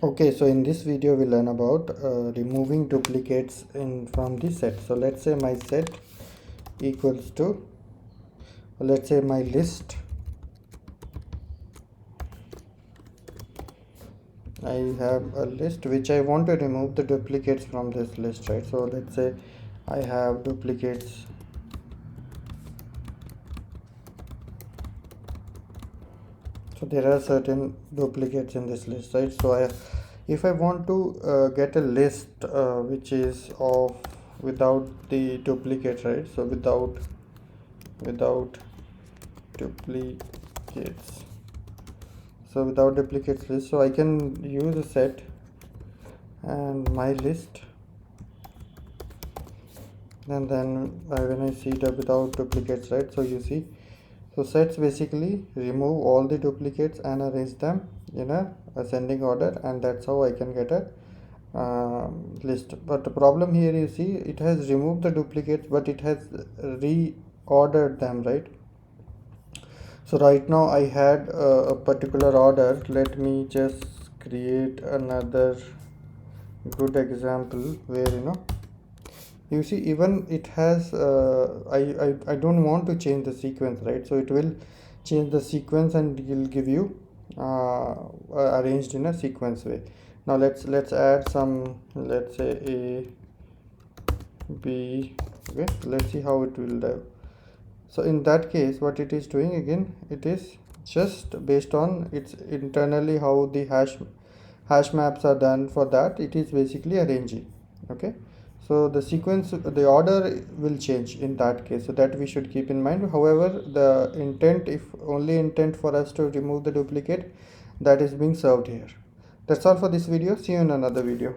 Okay, so in this video we learn about removing duplicates in from the set. So let's say my set equals to, let's say my list. I have a list which I want to remove the duplicates from this list, right? So let's say I have duplicates. So there are certain duplicates in this list, right? So if I want to get a list which is of without the duplicate, right? So without duplicates, so without duplicates list, so I can use a set and my list, and then when I see the without duplicates, right? So you see, so sets basically remove all the duplicates and arrange them in a ascending order, and that's how I can get a list. But the problem here, you see, it has removed the duplicates but it has reordered them, right? So right now I had a particular order. Let me just create another good example where you see, even it has I don't want to change the sequence, right? So it will change the sequence and it will give you arranged in a sequence way. Now let's add some, let's say A, B. Okay, let's see how it will do. So in that case, what it is doing again, it is just based on its internally how the hash maps are done. For that, it is basically arranging. Okay, so the sequence, the order will change in that case, so that we should keep in mind. However, the intent, if only intent for us to remove the duplicate, that is being served here. That's all for this video. See you in another video.